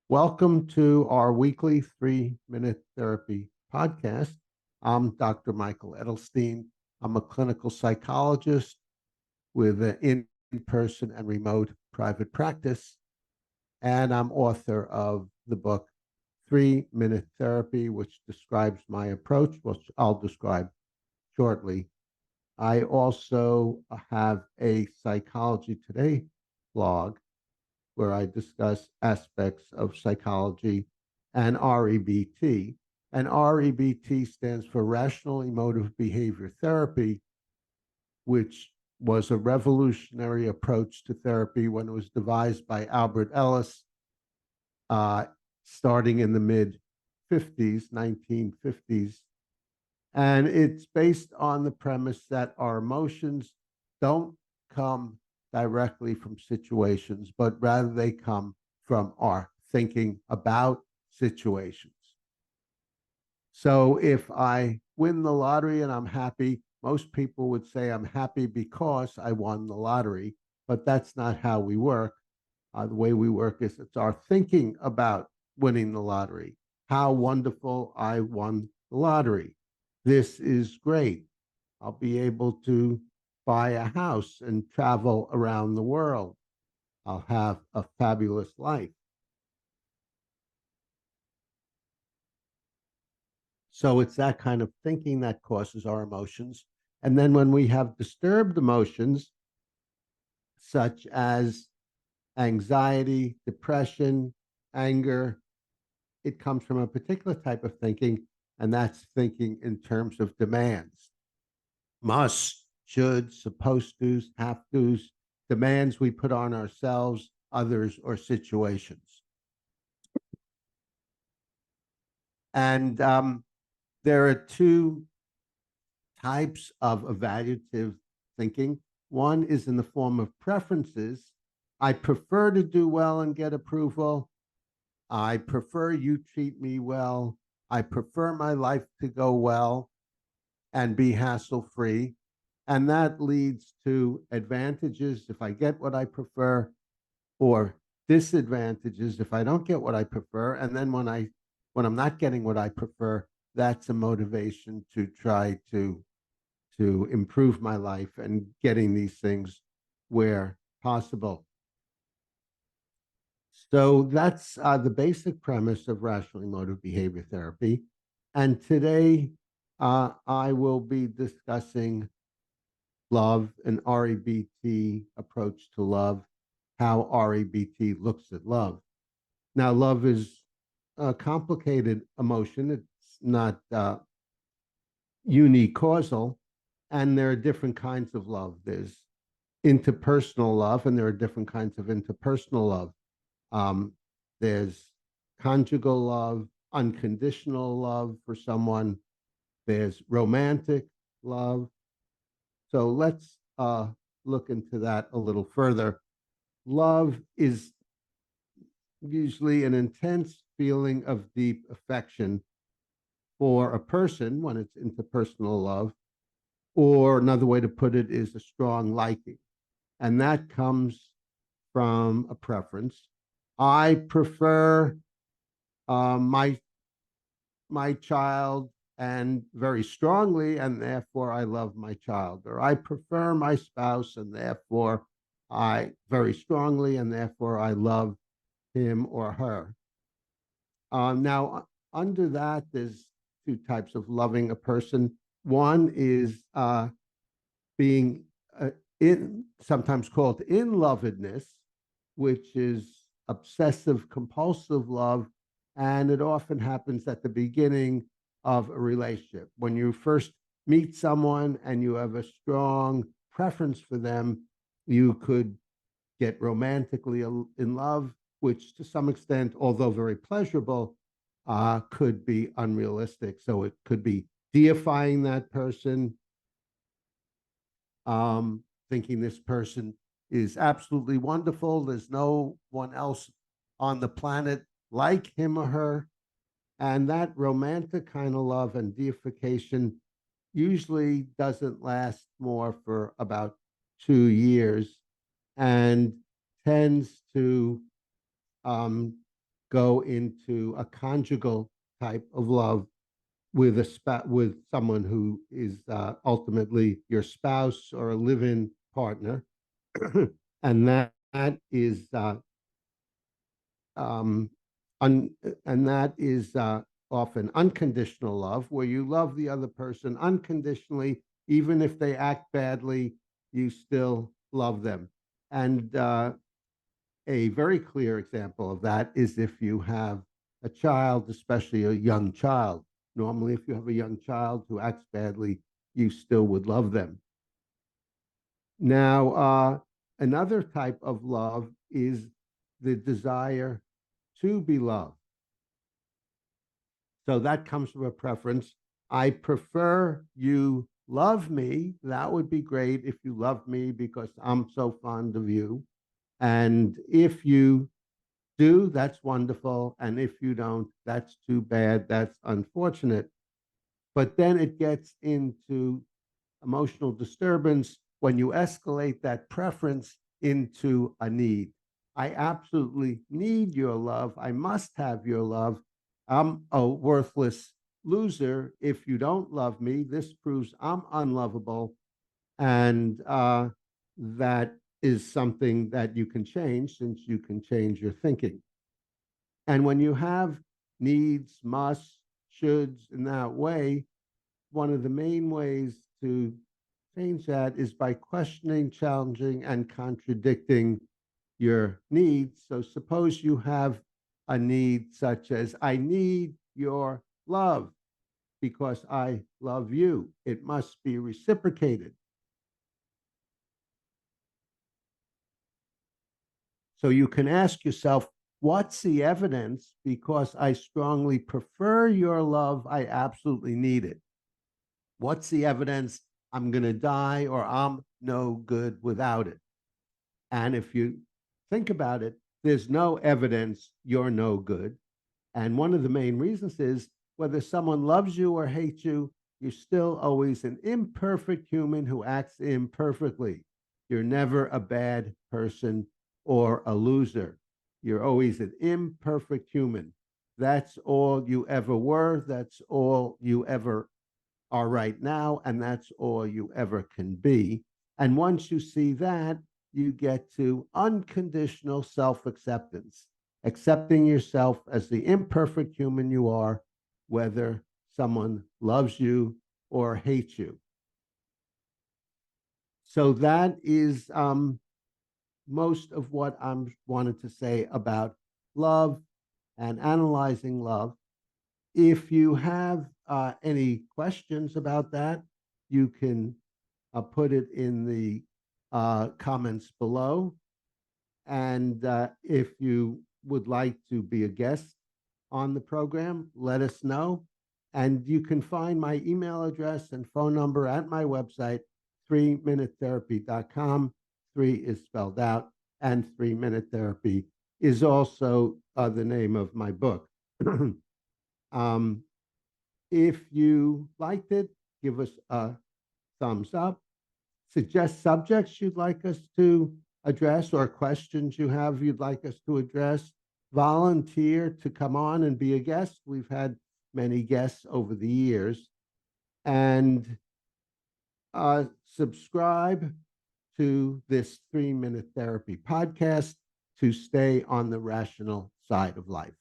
Welcome to our weekly 3-minute therapy podcast. I'm Dr. Michael Edelstein. I'm a clinical psychologist with an in-person and remote private practice, and I'm author of the book 3-Minute Therapy, which describes my approach, which I'll describe shortly. I also have a Psychology Today blog where I discuss aspects of psychology and REBT. And REBT stands for Rational Emotive Behavior Therapy, which was a revolutionary approach to therapy when it was devised by Albert Ellis, starting in the mid 50s, 1950s. And it's based on the premise that our emotions don't come directly from situations, but rather they come from our thinking about situations. So if I win the lottery and I'm happy, most people would say I'm happy because I won the lottery, but that's not how we work. The way we work is it's our thinking about winning the lottery. How wonderful, I won the lottery. This is great. I'll be able to buy a house and travel around the world. I'll have a fabulous life. So it's that kind of thinking that causes our emotions. And then when we have disturbed emotions, such as anxiety, depression, anger, it comes from a particular type of thinking, and that's thinking in terms of demands. Must, should, supposed to's, have to's, demands we put on ourselves, others, or situations. And there are two types of evaluative thinking. One is in the form of preferences. I prefer to do well and get approval. I prefer you treat me well. I prefer my life to go well and be hassle-free. And that leads to advantages if I get what I prefer, or disadvantages if I don't get what I prefer. And then when I'm not getting what I prefer, that's a motivation to try to improve my life and getting these things where possible. So that's the basic premise of rational emotive behavior therapy. And today I will be discussing love, an REBT approach to love, how REBT looks at love. Now, love is a complicated emotion. It's not unicausal, and there are different kinds of love. There's interpersonal love, and there are different kinds of interpersonal love. There's conjugal love, unconditional love for someone. There's romantic love. So let's look into that a little further. Love is usually an intense feeling of deep affection for a person when it's interpersonal love, or another way to put it is a strong liking. And that comes from a preference. I prefer my child and very strongly, and therefore I love my child. Or I prefer my spouse, and therefore I very strongly, and therefore I love him or her. Now, under that, there's two types of loving a person. One is being sometimes called in lovedness, which is obsessive compulsive love, and it often happens at the beginning of a relationship. When you first meet someone and you have a strong preference for them, you could get romantically in love, which to some extent, although very pleasurable, could be unrealistic. So it could be deifying that person, thinking this person is absolutely wonderful. There's no one else on the planet like him or her. And that romantic kind of love and deification usually doesn't last more for about 2 years and tends to go into a conjugal type of love with with someone who is ultimately your spouse or a live-in partner, and that is um, un, and that is often unconditional love, where you love the other person unconditionally, even if they act badly, you still love them. And a very clear example of that is if you have a child, especially a young child. Normally, if you have a young child who acts badly, you still would love them. Now, another type of love is the desire to be loved. So that comes from a preference. I prefer you love me. That would be great if you love me because I'm so fond of you. And if you do, that's wonderful. And if you don't, that's too bad. That's unfortunate. But then it gets into emotional disturbance when you escalate that preference into a need. I absolutely need your love. I must have your love. I'm a worthless loser if you don't love me. This proves I'm unlovable. And that is something that you can change since you can change your thinking. And when you have needs, musts, shoulds in that way, one of the main ways to change that is by questioning, challenging, and contradicting your needs. So suppose you have a need such as, I need your love because I love you. It must be reciprocated. So you can ask yourself, what's the evidence? Because I strongly prefer your love, I absolutely need it. What's the evidence? I'm going to die or I'm no good without it. And if you think about it, there's no evidence you're no good. And one of the main reasons is whether someone loves you or hates you, you're still always an imperfect human who acts imperfectly. You're never a bad person or a loser. You're always an imperfect human. That's all you ever were. That's all you ever are right now, and that's all you ever can be. And once you see that, you get to unconditional self acceptance, accepting yourself as the imperfect human you are, whether someone loves you or hates you. So that is most of what I'm wanted to say about love and analyzing love. If you have any questions about that, you can put it in the comments below. And if you would like to be a guest on the program, let us know. And you can find my email address and phone number at my website, 3minutetherapy.com. Three is spelled out, and 3-Minute Therapy is also the name of my book. um, if you liked it, give us a thumbs up. Suggest subjects you'd like us to address or questions you have you'd like us to address. Volunteer to come on and be a guest. We've had many guests over the years. And subscribe to this 3-Minute Therapy podcast to stay on the rational side of life.